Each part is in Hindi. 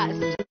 सुपरफास्ट।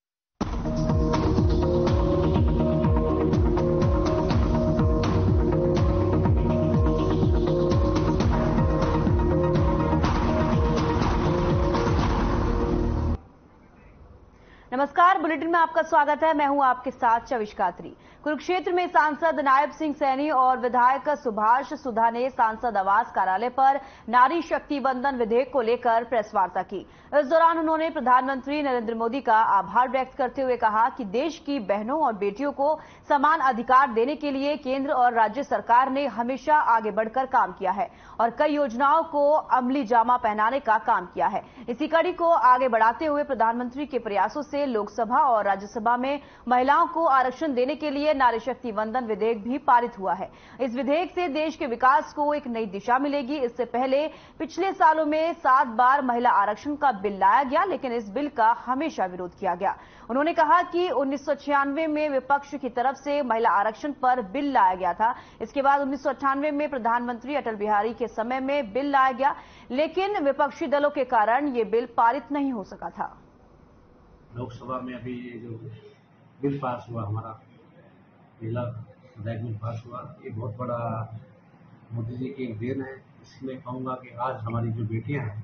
नमस्कार, बुलेटिन में आपका स्वागत है। मैं हूं आपके साथ चविश कात्री। कुरुक्षेत्र में सांसद नायब सिंह सैनी और विधायक सुभाष सुधा ने सांसद आवास कार्यालय पर नारी शक्ति वंदन विधेयक को लेकर प्रेस वार्ता की। इस दौरान उन्होंने प्रधानमंत्री नरेंद्र मोदी का आभार व्यक्त करते हुए कहा कि देश की बहनों और बेटियों को समान अधिकार देने के लिए केंद्र और राज्य सरकार ने हमेशा आगे बढ़कर काम किया है और कई योजनाओं को अमली जामा पहनाने का काम किया है। इसी कड़ी को आगे बढ़ाते हुए प्रधानमंत्री के प्रयासों से लोकसभा और राज्यसभा में महिलाओं को आरक्षण देने के लिए नारी शक्ति वंदन विधेयक भी पारित हुआ है। इस विधेयक से देश के विकास को एक नई दिशा मिलेगी। इससे पहले पिछले सालों में 7 बार महिला आरक्षण का बिल लाया गया, लेकिन इस बिल का हमेशा विरोध किया गया। उन्होंने कहा कि 1996 में विपक्ष की तरफ से महिला आरक्षण पर बिल लाया गया था। इसके बाद 1998 में प्रधानमंत्री अटल बिहारी के समय में बिल लाया गया, लेकिन विपक्षी दलों के कारण ये बिल पारित नहीं हो सका था। लोकसभा में अभी जो बिल पास हुआ, हमारा पहला विधेयक बिल पास हुआ, ये बहुत बड़ा मोदी जी की एक देन है। इसमें कहूँगा कि आज हमारी जो बेटियां हैं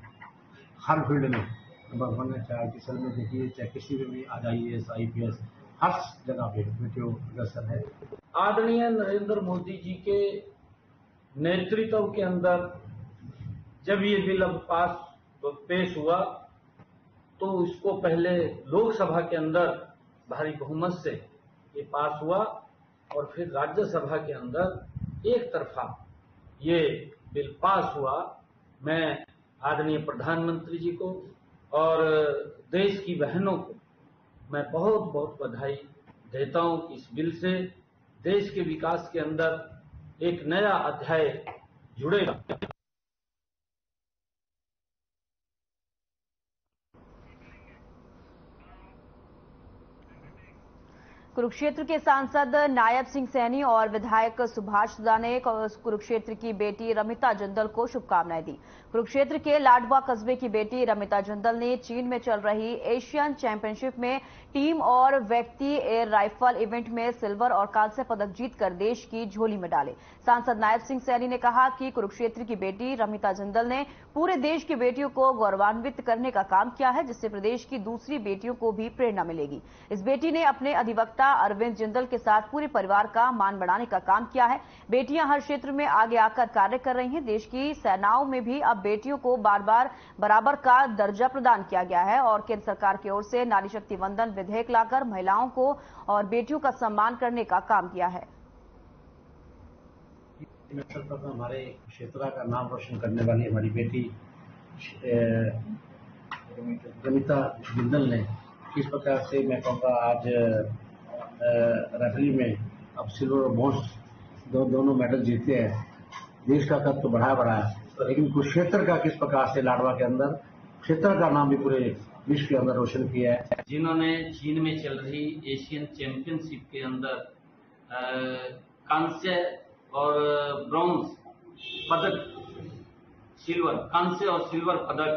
हर फील्ड में नंबर 1 है, चाहे किसी में देखिए, चाहे किसी में भी, आज IAS IPS हर जगह पे बेटियों अग्रसर है। आदरणीय नरेंद्र मोदी जी के नेतृत्व के अंदर जब ये बिल अब पेश हुआ तो इसको पहले लोकसभा के अंदर भारी बहुमत से ये पास हुआ और फिर राज्यसभा के अंदर एक तरफा ये बिल पास हुआ। मैं आदरणीय प्रधानमंत्री जी को और देश की बहनों को मैं बहुत बहुत बधाई देता हूं कि इस बिल से देश के विकास के अंदर एक नया अध्याय जुड़ेगा। कुरुक्षेत्र के सांसद नायब सिंह सैनी और विधायक सुभाष सुधा ने कुरुक्षेत्र की बेटी रमिता जिंदल को शुभकामनाएं दी। कुरुक्षेत्र के लाडवा कस्बे की बेटी रमिता जिंदल ने चीन में चल रही एशियन चैंपियनशिप में टीम और व्यक्ति एयर राइफल इवेंट में सिल्वर और कांस्य पदक जीतकर देश की झोली में डाले। सांसद नायब सिंह सैनी ने कहा कि कुरुक्षेत्र की बेटी रमिता जिंदल ने पूरे देश की बेटियों को गौरवान्वित करने का काम किया है, जिससे प्रदेश की दूसरी बेटियों को भी प्रेरणा मिलेगी। इस बेटी ने अपने अधिवक्ता अरविंद जिंदल के साथ पूरे परिवार का मान बढ़ाने का काम किया है। बेटियां हर क्षेत्र में आगे आकर कार्य कर रही हैं। देश की सेनाओं में भी अब बेटियों को बार-बार बराबर का दर्जा प्रदान किया गया है और केंद्र सरकार की ओर से नारी शक्ति वंदन विधेयक लाकर महिलाओं को और बेटियों का सम्मान करने का काम किया है। हमारे क्षेत्र का नाम रोशन करने वाली हमारी बेटी रमिता जिंदल ने किस प्रकार से, मैं कहूँगा, आज रेफरी में अब सिल्वर और ब्रॉन्ज दोनों मेडल जीते हैं। देश का कद तो बढ़ा है, लेकिन कुरुक्षेत्र का किस प्रकार से लाडवा के अंदर क्षेत्र का नाम भी पूरे विश्व के अंदर रोशन किया है। जिन्होंने चीन में चल रही एशियन चैंपियनशिप के अंदर कांस्य और ब्रॉन्ज पदक, कांस्य और सिल्वर पदक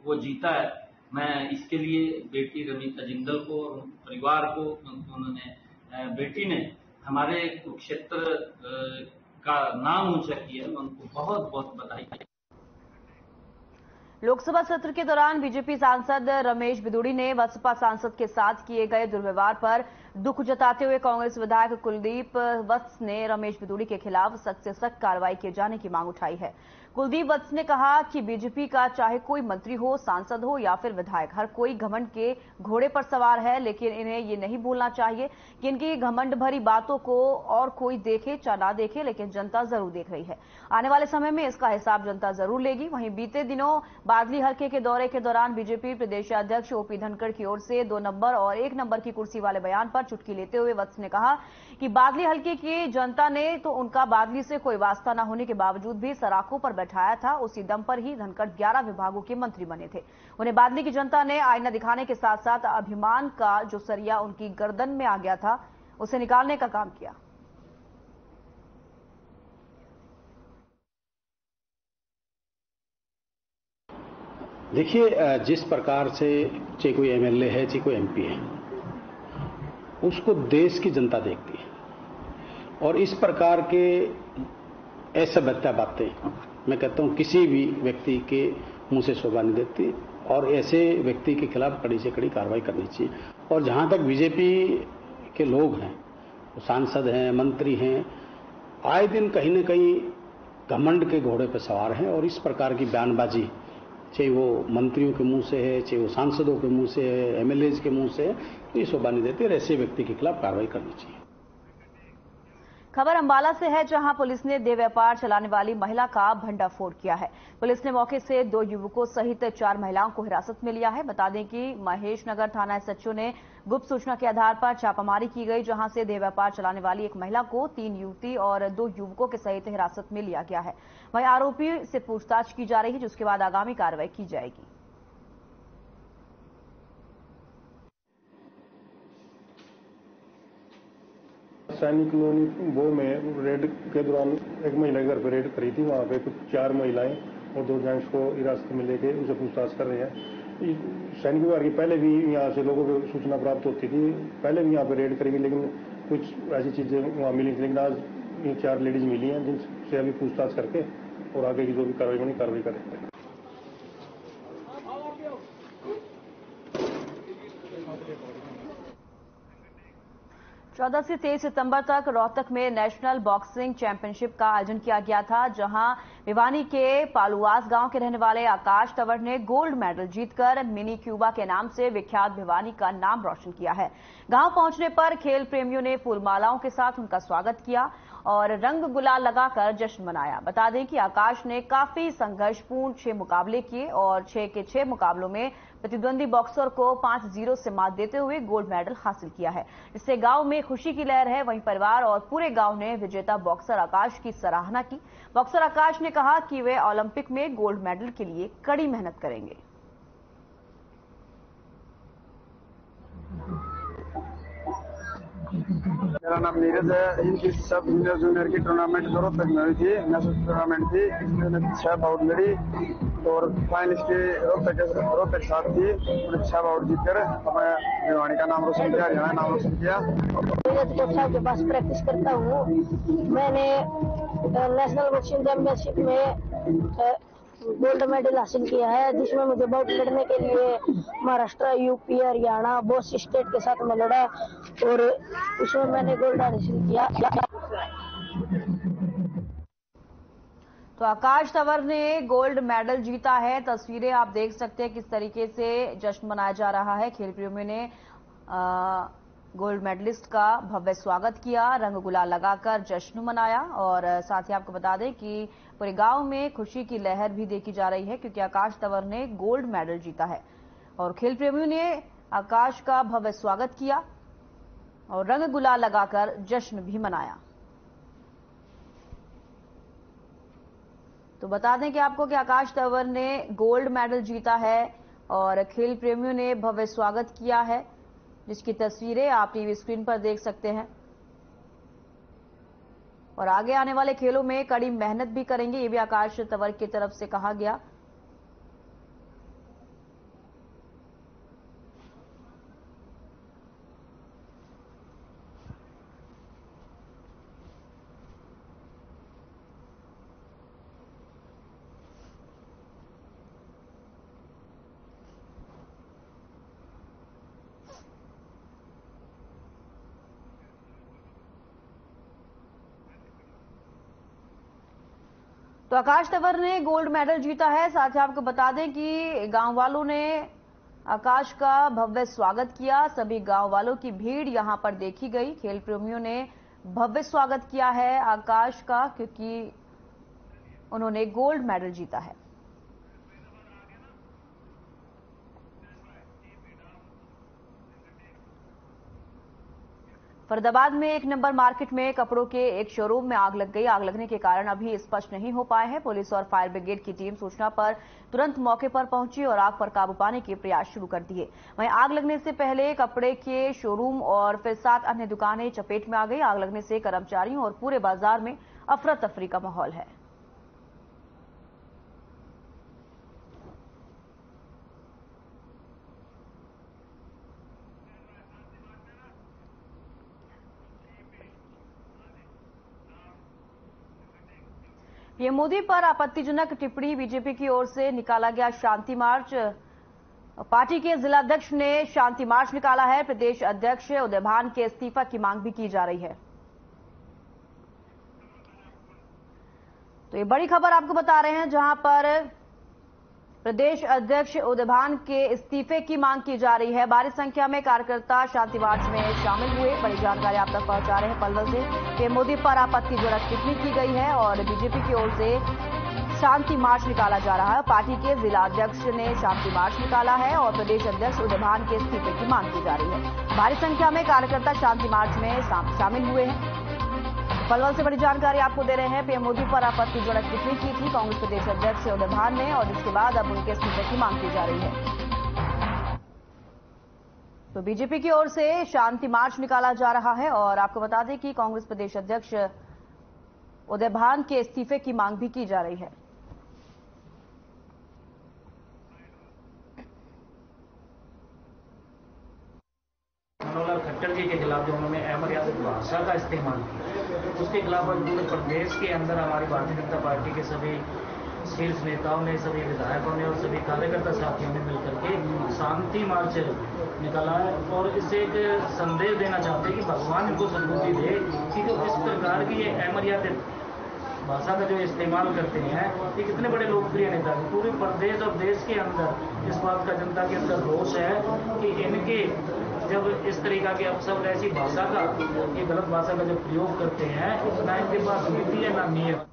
वो जीता है। मैं इसके लिए बेटी रमिता जिंदल को और परिवार को, बेटी ने हमारे कुरुक्षेत्र का नाम ऊंचा किया, मैं उनको बहुत बहुत बधाई। लोकसभा सत्र के दौरान बीजेपी सांसद रमेश बिदुड़ी ने बसपा सांसद के साथ किए गए दुर्व्यवहार पर दुख जताते हुए कांग्रेस विधायक कुलदीप वत्स ने रमेश बिदुड़ी के खिलाफ सख्त से सख्त कार्रवाई किए जाने की मांग उठाई है। कुलदीप वत्स ने कहा कि बीजेपी का चाहे कोई मंत्री हो, सांसद हो या फिर विधायक, हर कोई घमंड के घोड़े पर सवार है, लेकिन इन्हें ये नहीं भूलना चाहिए कि इनकी घमंड भरी बातों को और कोई देखे चाहे ना देखे, लेकिन जनता जरूर देख रही है। आने वाले समय में इसका हिसाब जनता जरूर लेगी। वहीं बीते दिनों बादली हल्के के दौरे के दौरान बीजेपी प्रदेशाध्यक्ष ओपी धनखड़ की ओर से 2 नंबर और 1 नंबर की कुर्सी वाले बयान पर चुटकी लेते हुए वत्स ने कहा कि बादली हल्के की जनता ने तो उनका बादली से कोई वास्ता न होने के बावजूद भी सराखों पर बैठाया था। उसी दम पर ही धनखड़ 11 विभागों के मंत्री बने थे। उन्हें बादली की जनता ने आईना दिखाने के साथ साथ अभिमान का जो सरिया उनकी गर्दन में आ गया था, उसे निकालने का काम किया। देखिए, जिस प्रकार से चाहे कोई एमएलए है चाहे कोई एमपी है, उसको देश की जनता देखती है और इस प्रकार के असभ्यता बातें मैं कहता हूं किसी भी व्यक्ति के मुंह से शोभा नहीं देती और ऐसे व्यक्ति के खिलाफ कड़ी से कड़ी कार्रवाई करनी चाहिए। और जहां तक बीजेपी के लोग हैं, सांसद हैं, मंत्री हैं, आए दिन कहीं न कहीं घमंड के घोड़े पर सवार हैं और इस प्रकार की बयानबाजी चाहे वो मंत्रियों के मुंह से है, चाहे वो सांसदों के मुंह से है, एमएलए के मुंह से है, तो ये शोभा नहीं देती और ऐसे व्यक्ति के खिलाफ कार्रवाई करनी चाहिए। खबर अंबाला से है, जहां पुलिस ने देह व्यापार चलाने वाली महिला का भंडाफोड़ किया है। पुलिस ने मौके से 2 युवकों सहित 4 महिलाओं को हिरासत में लिया है। बता दें कि महेश नगर थाना एसएचओ ने गुप्त सूचना के आधार पर छापामारी की गई, जहां से देह व्यापार चलाने वाली एक महिला को 3 युवती और 2 युवकों के सहित हिरासत में लिया गया है। वहीं आरोपी से पूछताछ की जा रही है, जिसके बाद आगामी कार्रवाई की जाएगी। सैनिक कॉलोनी वो में रेड के दौरान एक महिला के घर पर रेड करी थी। वहां पे कुछ 4 महिलाएं और 2 जेंट्स को हिरासत में लेके उनसे पूछताछ कर रहे हैं। सैनिक विभाग की पहले भी यहाँ से लोगों को सूचना प्राप्त होती थी, पहले भी यहाँ पे रेड करी, लेकिन कुछ ऐसी चीजें वहाँ मिली थी। लेकिन आज ये 4 लेडीज मिली हैं जिनसे अभी पूछताछ करके और आगे की जो भी कार्रवाई बनी कार्रवाई करेंगे। 14 से 23 सितंबर तक रोहतक में नेशनल बॉक्सिंग चैंपियनशिप का आयोजन किया गया था, जहां भिवानी के पालुआस गांव के रहने वाले आकाश तंवर ने गोल्ड मेडल जीतकर मिनी क्यूबा के नाम से विख्यात भिवानी का नाम रोशन किया है। गांव पहुंचने पर खेल प्रेमियों ने फूलमालाओं के साथ उनका स्वागत किया और रंग गुलाल लगाकर जश्न मनाया। बता दें कि आकाश ने काफी संघर्षपूर्ण 6 मुकाबले किए और 6 के 6 मुकाबलों में प्रतिद्वंदी बॉक्सर को 5-0 से मात देते हुए गोल्ड मेडल हासिल किया है, जिससे गांव में खुशी की लहर है। वहीं परिवार और पूरे गांव ने विजेता बॉक्सर आकाश की सराहना की। बॉक्सर आकाश ने कहा कि वे ओलंपिक में गोल्ड मेडल के लिए कड़ी मेहनत करेंगे। मेरा नाम नीरज है। इनकी सब जूनियर की टूर्नामेंट रोहतक में हुई थी, नेशनल टूर्नामेंट थी। इसमें 6 बाउट लड़ी और फाइनलिस्ट रोहतक साथ थी। उन्हें 6 बाउट जीतकर अपने भिवानी का नाम रोशन किया, हरियाणा नाम रोशन किया। नीरज कोच साहब के पास प्रैक्टिस करता हूँ। मैंने नेशनल बॉक्सिंग चैंपियनशिप में गोल्ड मेडल हासिल किया है, जिसमें मुझे बाउट लड़ने के लिए महाराष्ट्र, यूपी, हरियाणा बहुत सी स्टेट के साथ में लड़ा और उसमें मैंने गोल्ड हासिल किया। तो आकाश तंवर ने गोल्ड मेडल जीता है। तस्वीरें आप देख सकते हैं किस तरीके से जश्न मनाया जा रहा है। खेल प्रेमियों ने गोल्ड मेडलिस्ट का भव्य स्वागत किया, रंग गुलाल लगाकर जश्न मनाया और साथ ही आपको बता दें कि पूरे गांव में खुशी की लहर भी देखी जा रही है, क्योंकि आकाश तंवर ने गोल्ड मेडल जीता है और खेल प्रेमियों ने आकाश का भव्य स्वागत किया और रंग गुलाल लगाकर जश्न भी मनाया। तो बता दें कि आपको कि आकाश तंवर ने गोल्ड मेडल जीता है और खेल प्रेमियों ने भव्य स्वागत किया है, जिसकी तस्वीरें आप टीवी स्क्रीन पर देख सकते हैं। और आगे आने वाले खेलों में कड़ी मेहनत भी करेंगे, ये भी आकाश तंवर की तरफ से कहा गया। तो आकाश तंवर ने गोल्ड मेडल जीता है। साथ ही आपको बता दें कि गांव वालों ने आकाश का भव्य स्वागत किया। सभी गांव वालों की भीड़ यहां पर देखी गई। खेल प्रेमियों ने भव्य स्वागत किया है आकाश का, क्योंकि उन्होंने गोल्ड मेडल जीता है। फरीदाबाद में 1 नंबर मार्केट में कपड़ों के एक शोरूम में आग लग गई। आग लगने के कारण अभी स्पष्ट नहीं हो पाए हैं। पुलिस और फायर ब्रिगेड की टीम सूचना पर तुरंत मौके पर पहुंची और आग पर काबू पाने के प्रयास शुरू कर दिए। वहीं आग लगने से पहले कपड़े के शोरूम और फिर 7 अन्य दुकानें चपेट में आ गई। आग लगने से कर्मचारियों और पूरे बाजार में अफरा तफरी का माहौल है। पीएम मोदी पर आपत्तिजनक टिप्पणी, बीजेपी की ओर से निकाला गया शांति मार्च। पार्टी के जिलाध्यक्ष ने शांति मार्च निकाला है। प्रदेश अध्यक्ष उदय भान के इस्तीफा की मांग भी की जा रही है। तो ये बड़ी खबर आपको बता रहे हैं, जहां पर प्रदेश अध्यक्ष उदय भान के इस्तीफे की मांग की जा रही है। भारी संख्या में कार्यकर्ता शांति मार्च में शामिल हुए। बड़ी जानकारी आप तक पहुंचा रहे हैं पलवल से। पीएम मोदी पर आपत्तिजनक टिप्पणी की गई है और बीजेपी की ओर से शांति मार्च निकाला जा रहा है। पार्टी के जिला अध्यक्ष ने शांति मार्च निकाला है और प्रदेश अध्यक्ष उदय भान के इस्तीफे की मांग की जा रही है। भारी संख्या में कार्यकर्ता शांति मार्च में शामिल हुए हैं। पलवल से बड़ी जानकारी आपको दे रहे हैं। पीएम मोदी पर आपत्तिजनक टिप्पणी की थी कांग्रेस प्रदेश अध्यक्ष उदय भान ने और जिसके बाद अब उनके इस्तीफे की मांग की जा रही है। तो बीजेपी की ओर से शांति मार्च निकाला जा रहा है और आपको बता दें कि कांग्रेस प्रदेश अध्यक्ष उदय भान के इस्तीफे की मांग भी की जा रही है। मनोहर खट्टर जी के खिलाफ जो उन्होंने अमर्यादित भाषा का इस्तेमाल किया, उसके खिलाफ पूरे प्रदेश के अंदर हमारी भारतीय जनता पार्टी के सभी शीर्ष नेताओं ने, सभी विधायकों ने और सभी कार्यकर्ता साथियों ने मिलकर के शांति मार्च निकाला है और इससे एक संदेश देना चाहते हैं कि भगवान इनको सद्बुद्धि दे कि जो इस प्रकार की ये अमर्यादित भाषा का जो इस्तेमाल करते हैं, ये कितने बड़े लोकप्रिय नेता हैं। पूरे प्रदेश और देश के अंदर इस बात का जनता के अंदर रोष है कि इनके जब इस तरीका के अपशब्द ऐसी भाषा का, ये गलत भाषा का जब प्रयोग करते हैं, ना इनके पास नीति है ना नियम।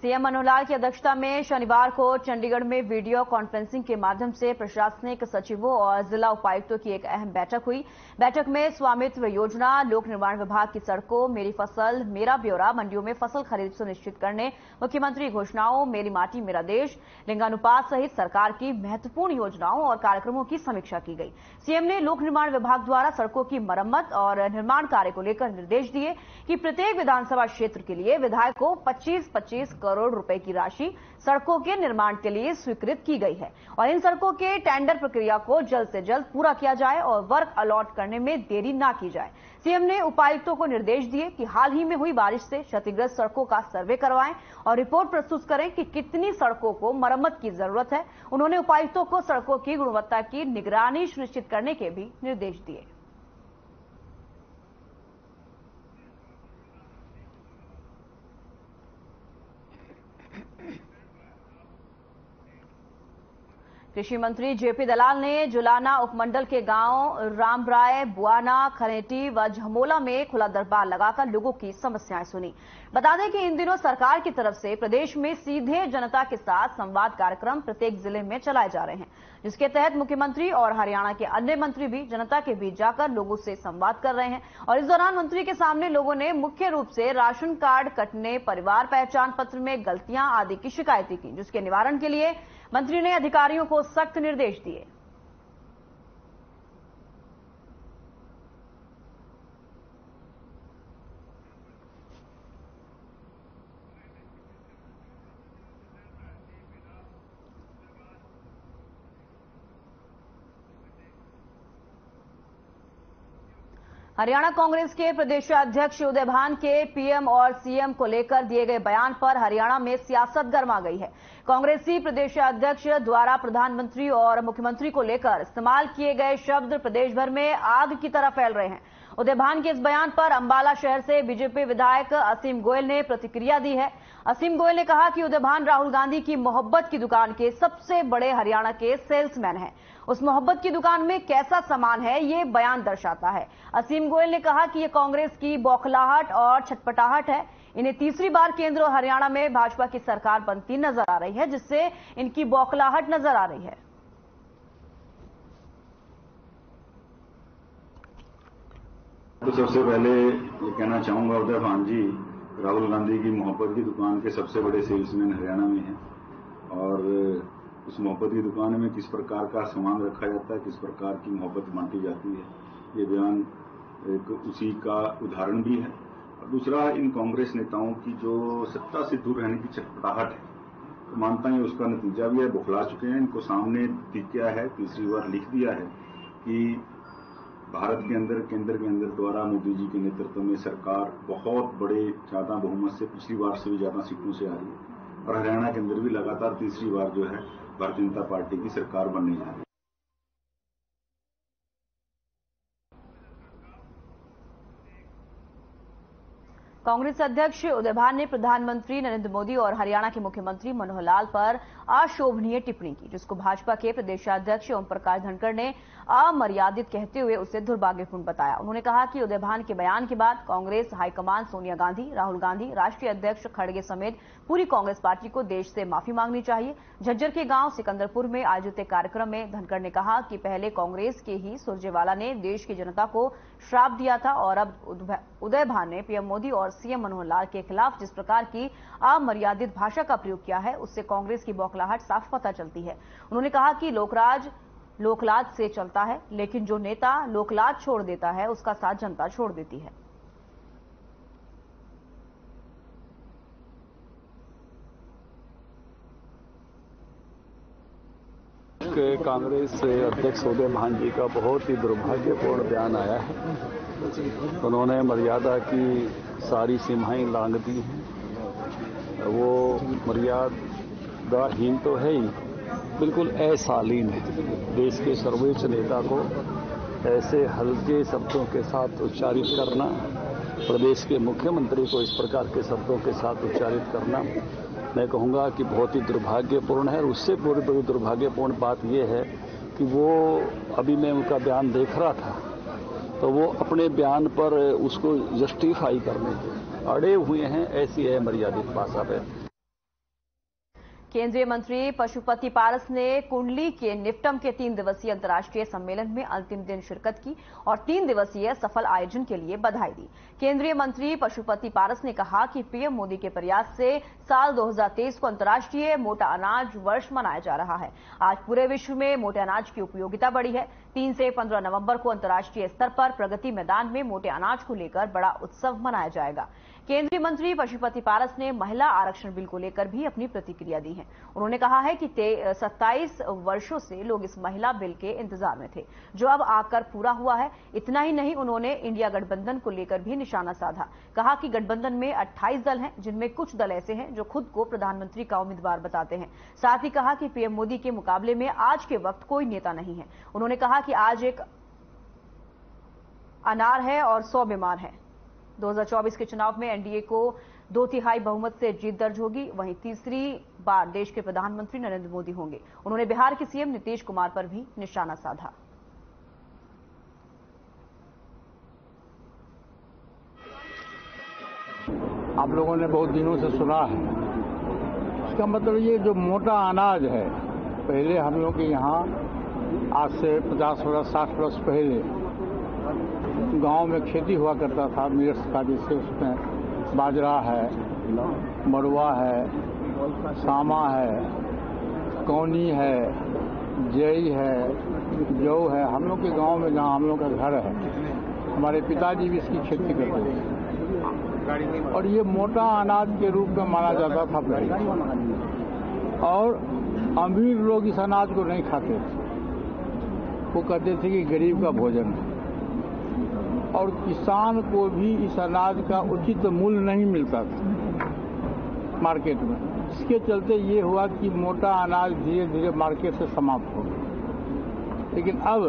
सीएम मनोहर लाल की अध्यक्षता में शनिवार को चंडीगढ़ में वीडियो कॉन्फ्रेंसिंग के माध्यम से प्रशासनिक सचिवों और जिला उपायुक्तों की एक अहम बैठक हुई। बैठक में स्वामित्व योजना, लोक निर्माण विभाग की सड़कों, मेरी फसल मेरा ब्यौरा, मंडियों में फसल खरीद सुनिश्चित करने, मुख्यमंत्री घोषणाओं, मेरी माटी मेरा देश, लिंगानुपात सहित सरकार की महत्वपूर्ण योजनाओं और कार्यक्रमों की समीक्षा की गई। सीएम ने लोक निर्माण विभाग द्वारा सड़कों की मरम्मत और निर्माण कार्य को लेकर निर्देश दिए कि प्रत्येक विधानसभा क्षेत्र के लिए विधायक को 25-25 करोड़ रुपए की राशि सड़कों के निर्माण के लिए स्वीकृत की गई है और इन सड़कों के टेंडर प्रक्रिया को जल्द से जल्द पूरा किया जाए और वर्क अलॉट करने में देरी ना की जाए। सीएम ने उपायुक्तों को निर्देश दिए कि हाल ही में हुई बारिश से क्षतिग्रस्त सड़कों का सर्वे करवाएं और रिपोर्ट प्रस्तुत करें कि कितनी सड़कों को मरम्मत की जरूरत है। उन्होंने उपायुक्तों को सड़कों की गुणवत्ता की निगरानी सुनिश्चित करने के भी निर्देश दिए। कृषि मंत्री जेपी दलाल ने जुलाना उपमंडल के गांव रामराय, बुआना, खनेटी व झमोला में खुला दरबार लगाकर लोगों की समस्याएं सुनी। बता दें कि इन दिनों सरकार की तरफ से प्रदेश में सीधे जनता के साथ संवाद कार्यक्रम प्रत्येक जिले में चलाए जा रहे हैं, जिसके तहत मुख्यमंत्री और हरियाणा के अन्य मंत्री भी जनता के बीच जाकर लोगों से संवाद कर रहे हैं। और इस दौरान मंत्री के सामने लोगों ने मुख्य रूप से राशन कार्ड कटने, परिवार पहचान पत्र में गलतियां आदि की शिकायतें की, जिसके निवारण के लिए मंत्री ने अधिकारियों को सख्त निर्देश दिए। हरियाणा कांग्रेस के प्रदेशाध्यक्ष उदय भान के पीएम और सीएम को लेकर दिए गए बयान पर हरियाणा में सियासत गर्मा गई है। कांग्रेसी प्रदेशाध्यक्ष द्वारा प्रधानमंत्री और मुख्यमंत्री को लेकर इस्तेमाल किए गए शब्द प्रदेश भर में आग की तरह फैल रहे हैं। उदय भान के इस बयान पर अंबाला शहर से बीजेपी विधायक असीम गोयल ने प्रतिक्रिया दी है। असीम गोयल ने कहा कि उदय भान राहुल गांधी की मोहब्बत की दुकान के सबसे बड़े हरियाणा के सेल्समैन हैं। उस मोहब्बत की दुकान में कैसा सामान है, ये बयान दर्शाता है। असीम गोयल ने कहा कि ये कांग्रेस की बौखलाहट और छटपटाहट है। इन्हें तीसरी बार केंद्र और हरियाणा में भाजपा की सरकार बनती नजर आ रही है, जिससे इनकी बौखलाहट नजर आ रही है। तो सबसे पहले ये कहना चाहूंगा, उदय भान जी राहुल गांधी की मोहब्बत की दुकान के सबसे बड़े सेल्समैन हरियाणा में हैं और उस मोहब्बत की दुकान में किस प्रकार का सामान रखा जाता है, किस प्रकार की मोहब्बत बांटी जाती है, ये बयान एक उसी का उदाहरण भी है। और दूसरा, इन कांग्रेस नेताओं की जो सत्ता से दूर रहने की छटपटाहट है, तो मानता है उसका नतीजा भी है। बौखला चुके हैं, इनको सामने दिख गया है, तीसरी बार लिख दिया है कि भारत के अंदर केंद्र के अंदर द्वारा मोदी जी के नेतृत्व में सरकार बहुत बड़े ज्यादा बहुमत से पिछली बार से भी ज्यादा सीटों से आ रही है और हरियाणा के अंदर भी लगातार तीसरी बार जो है भारतीय जनता पार्टी की सरकार बनने जा रही है। कांग्रेस अध्यक्ष उदय भान ने प्रधानमंत्री नरेंद्र मोदी और हरियाणा के मुख्यमंत्री मनोहर लाल पर अशोभनीय टिप्पणी की, जिसको भाजपा के प्रदेशाध्यक्ष ओम प्रकाश धनखड़ ने अमर्यादित कहते हुए उसे दुर्भाग्यपूर्ण बताया। उन्होंने कहा कि उदय भान के बयान के बाद कांग्रेस हाईकमान सोनिया गांधी, राहुल गांधी, राष्ट्रीय अध्यक्ष खड़गे समेत पूरी कांग्रेस पार्टी को देश से माफी मांगनी चाहिए। झज्जर के गांव सिकंदरपुर में आयोजित एक कार्यक्रम में धनखड़ ने कहा कि पहले कांग्रेस के ही सुरजेवाला ने देश की जनता को श्राप दिया था और अब उदय भान ने पीएम मोदी और सीएम मनोहर लाल के खिलाफ जिस प्रकार की अमर्यादित भाषा का प्रयोग किया है, उससे कांग्रेस की बौखलाहट साफ पता चलती है। उन्होंने कहा कि लोकराज लोकलाज से चलता है, लेकिन जो नेता लोकलाज छोड़ देता है उसका साथ जनता छोड़ देती है। कांग्रेस अध्यक्ष उदय भान जी का बहुत ही दुर्भाग्यपूर्ण बयान आया है। उन्होंने मर्यादा की सारी सीमाएं लांघ दी हैं। वो मर्यादाहीन तो है ही, बिल्कुल अशालीन है। देश के सर्वोच्च नेता को ऐसे हल्के शब्दों के साथ उच्चारित करना, प्रदेश के मुख्यमंत्री को इस प्रकार के शब्दों के साथ उच्चारित करना, मैं कहूंगा कि बहुत ही दुर्भाग्यपूर्ण है। और उससे पूरी बड़ी दुर्भाग्यपूर्ण बात यह है कि वो अभी मैं उनका बयान देख रहा था तो वो अपने बयान पर उसको जस्टिफाई करने के अड़े हुए हैं। ऐसी है मर्यादित भाषा पे। केंद्रीय मंत्री पशुपति पारस ने कुंडली के निफ्टम के 3 दिवसीय अंतर्राष्ट्रीय सम्मेलन में अंतिम दिन शिरकत की और 3 दिवसीय सफल आयोजन के लिए बधाई दी। केंद्रीय मंत्री पशुपति पारस ने कहा कि पीएम मोदी के प्रयास से साल 2023 को अंतर्राष्ट्रीय मोटा अनाज वर्ष मनाया जा रहा है। आज पूरे विश्व में मोटे अनाज की उपयोगिता बढ़ी है। 3 से 15 नवंबर को अंतर्राष्ट्रीय स्तर पर प्रगति मैदान में मोटे अनाज को लेकर बड़ा उत्सव मनाया जाएगा। केंद्रीय मंत्री पशुपति पारस ने महिला आरक्षण बिल को लेकर भी अपनी प्रतिक्रिया दी है। उन्होंने कहा है कि 27 वर्षों से लोग इस महिला बिल के इंतजार में थे, जो अब आकर पूरा हुआ है। इतना ही नहीं, उन्होंने इंडिया गठबंधन को लेकर भी निशाना साधा। कहा कि गठबंधन में 28 दल हैं, जिनमें कुछ दल ऐसे हैं जो खुद को प्रधानमंत्री का उम्मीदवार बताते हैं। साथ ही कहा कि पीएम मोदी के मुकाबले में आज के वक्त कोई नेता नहीं है। उन्होंने कहा कि आज एक अनार है और 100 बीमार है। 2024 के चुनाव में एनडीए को 2/3 बहुमत से जीत दर्ज होगी। वहीं तीसरी बार देश के प्रधानमंत्री नरेंद्र मोदी होंगे। उन्होंने बिहार के सीएम नीतीश कुमार पर भी निशाना साधा। आप लोगों ने बहुत दिनों से सुना है, इसका मतलब ये जो मोटा अनाज है, पहले हम लोग के यहाँ आज से 50 वर्ष 60 वर्ष पहले गांव में खेती हुआ करता था मिर्च का, जिससे उसमें बाजरा है, मड़ुआ है, सामा है, कौनी है, जई है, जौ है। हम लोग के गांव में जहाँ हम लोग का घर है, हमारे पिताजी भी इसकी खेती करते थे और ये मोटा अनाज के रूप में माना जाता था पहले। और अमीर लोग इस अनाज को नहीं खाते थे, वो कहते थे कि गरीब का भोजन है। और किसान को भी इस अनाज का उचित मूल्य नहीं मिलता था मार्केट में। इसके चलते ये हुआ कि मोटा अनाज धीरे धीरे मार्केट से समाप्त हो गया। लेकिन अब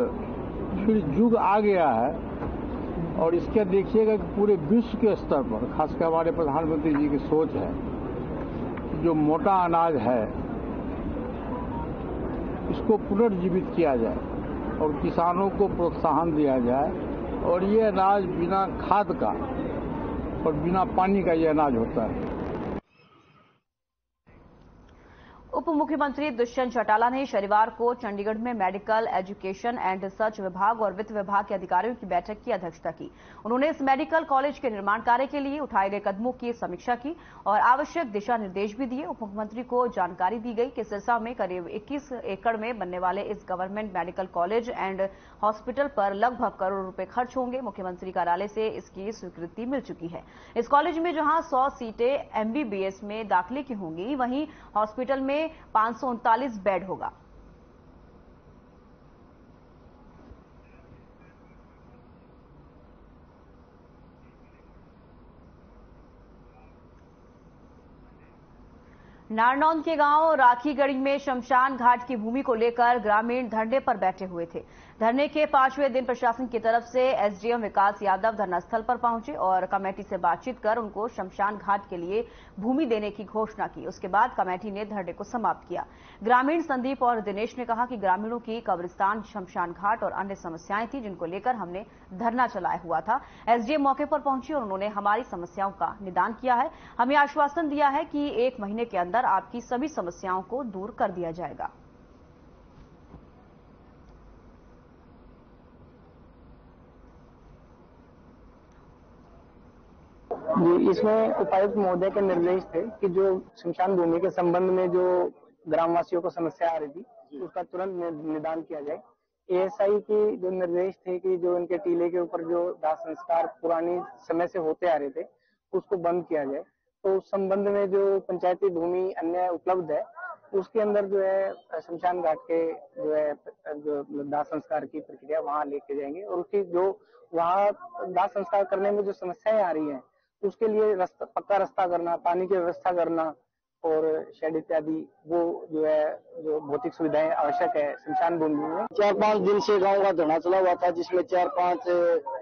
फिर युग आ गया है और इसके देखिएगा कि पूरे विश्व के स्तर पर, खासकर हमारे प्रधानमंत्री जी की सोच है कि जो मोटा अनाज है इसको पुनर्जीवित किया जाए और किसानों को प्रोत्साहन दिया जाए। और ये अनाज बिना खाद का और बिना पानी का ये अनाज होता है। उप मुख्यमंत्री दुष्यंत चौटाला ने शनिवार को चंडीगढ़ में मेडिकल एजुकेशन एंड रिसर्च विभाग और वित्त विभाग के अधिकारियों की बैठक की अध्यक्षता की। उन्होंने इस मेडिकल कॉलेज के निर्माण कार्य के लिए उठाए गए कदमों की समीक्षा की और आवश्यक दिशा निर्देश भी दिए। उप मुख्यमंत्री को जानकारी दी गई कि सिरसा में करीब 21 एकड़ में बनने वाले इस government medical college and hospital पर लगभग करोड़ रुपए खर्च होंगे। मुख्यमंत्री कार्यालय से इसकी स्वीकृति मिल चुकी है। इस कॉलेज में जहां 100 सीटें एमबीबीएस में दाखिले की होंगी, वहीं हॉस्पिटल में 539 बेड होगा। नारनौंद के गांव राखीगढ़ी में शमशान घाट की भूमि को लेकर ग्रामीण धरने पर बैठे हुए थे। धरने के 5वें दिन प्रशासन की तरफ से एसडीएम विकास यादव धरनास्थल पर पहुंचे और कमेटी से बातचीत कर उनको शमशान घाट के लिए भूमि देने की घोषणा की। उसके बाद कमेटी ने धरने को समाप्त किया। ग्रामीण संदीप और दिनेश ने कहा कि ग्रामीणों की कब्रिस्तान, शमशान घाट और अन्य समस्याएं थी जिनको लेकर हमने धरना चलाया हुआ था। एसडीएम मौके पर पहुंचे और उन्होंने हमारी समस्याओं का निदान किया है। हमें आश्वासन दिया है कि 1 महीने के अंदर आपकी सभी समस्याओं को दूर कर दिया जाएगा। जी, इसमें उपायुक्त महोदय के निर्देश थे कि जो शमशान भूमि के संबंध में जो ग्रामवासियों को समस्या आ रही थी उसका तुरंत निदान किया जाए। एएसआई की जो निर्देश थे कि जो इनके टीले के ऊपर जो दाह संस्कार पुरानी समय से होते आ रहे थे उसको बंद किया जाए। तो उस संबंध में जो पंचायती भूमि अन्य उपलब्ध है उसके अंदर जो है शमशान घाट के जो दाह संस्कार की प्रक्रिया वहां लेके जाएंगे और उसकी जो वहाँ दाह संस्कार करने में जो समस्याएं आ रही हैं उसके लिए पक्का रास्ता करना, पानी की व्यवस्था करना और शेड इत्यादि वो जो है जो भौतिक सुविधाएं आवश्यक है शमशान भूमि में। 4-5 दिन से गांव का धरना चला हुआ था जिसमें 4-5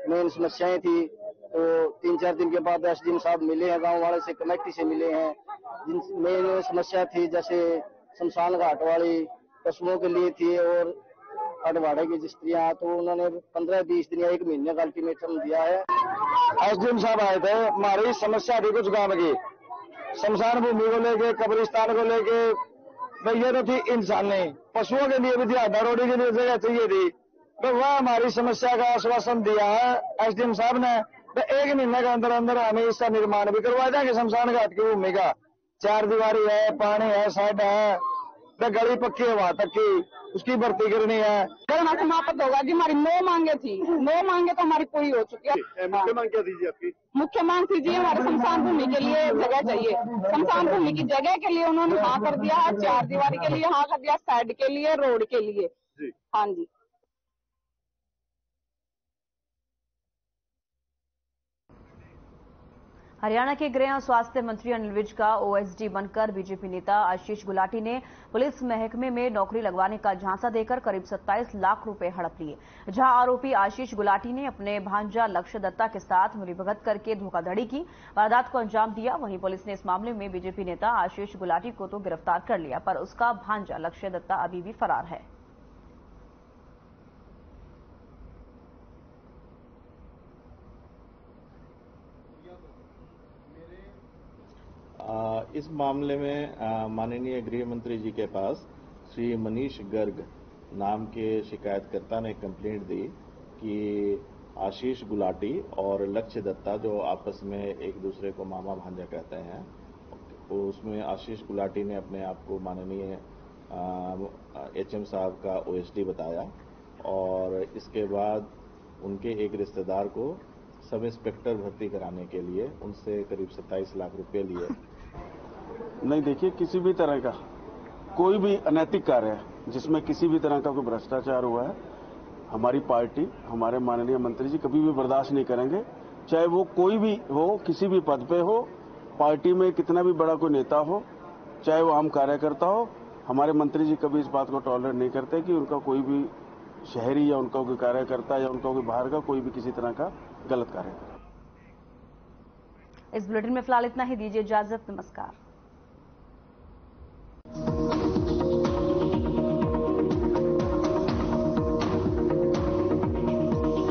मेन समस्याएं थी। तो 3-4 दिन के बाद एसडीएम साहब मिले हैं, गांव वाले से कमेटी से मिले हैं। जिन मेन समस्या थी जैसे शमशान घाट वाली पशुओं के लिए थी और अडवाड़े की स्त्रियां, तो उन्होंने 15-20 दिन या 1 महीने का अल्टीमेटम दिया है। एसडीएम साहब आए थे, हमारी समस्या थी कुछ गांव की, शमशान भूमि को लेके, कब्रिस्तान को लेके, ये तो थी इंसानी, पशुओं के लिए भी थी, रोडी के लिए जगह चाहिए थी। तो वह हमारी समस्या का आश्वासन दिया है एसडीएम साहब ने। तो 1 महीने के अंदर अंदर हमें इसका निर्माण भी करवा देंगे। शमशान घाट की भूमि का 4 दीवारी है, पानी है, साइड है, गली पक्की है वहां तक की, उसकी भर्ती करनी है। करना समाप्त होगा जी। हमारी 9 मांगे थी, 9 मांगे तो हमारी पूरी हो चुकी है। मुख्य मांग क्या थी जी आपकी? मुख्य मांग थी जी हमारे शमशान भूमि के लिए जगह चाहिए। शमशान भूमि की जगह के लिए उन्होंने हाँ कर दिया है, 4 दीवारी के लिए हाँ कर दिया, साइड के लिए, रोड के लिए। हाँ जी। हरियाणा के गृह और स्वास्थ्य मंत्री अनिल विज का ओएसडी बनकर बीजेपी नेता आशीष गुलाटी ने पुलिस महकमे में नौकरी लगवाने का झांसा देकर करीब 27 लाख रुपए हड़प लिए। जहां आरोपी आशीष गुलाटी ने अपने भांजा लक्ष्य दत्ता के साथ मिलीभगत करके धोखाधड़ी की, वारदात को अंजाम दिया। वहीं पुलिस ने इस मामले में बीजेपी नेता आशीष गुलाटी को तो गिरफ्तार कर लिया, पर उसका भांजा लक्ष्य दत्ता अभी भी फरार है। इस मामले में माननीय गृह मंत्री जी के पास श्री मनीष गर्ग नाम के शिकायतकर्ता ने कंप्लेंट दी कि आशीष गुलाटी और लक्ष्य दत्ता जो आपस में एक दूसरे को मामा भांजा कहते हैं, उसमें आशीष गुलाटी ने अपने आप को माननीय एचएम साहब का ओएसडी बताया और इसके बाद उनके एक रिश्तेदार को सब इंस्पेक्टर भर्ती कराने के लिए उनसे करीब 27 लाख रुपए लिए। नहीं, देखिए, किसी भी तरह का कोई भी अनैतिक कार्य है जिसमें किसी भी तरह का कोई भ्रष्टाचार हुआ है, हमारी पार्टी, हमारे माननीय मंत्री जी कभी भी बर्दाश्त नहीं करेंगे। चाहे वो कोई भी हो, किसी भी पद पे हो, पार्टी में कितना भी बड़ा कोई नेता हो, चाहे वो आम कार्यकर्ता हो, हमारे मंत्री जी कभी इस बात को टॉलरेट नहीं करते कि उनका कोई भी शहरी या उनका कोई कार्यकर्ता या उनका कोई बाहर का कोई भी किसी तरह का गलत कार्य करे। इस बुलेटिन में फिलहाल इतना ही। दीजिए इजाजत। नमस्कार।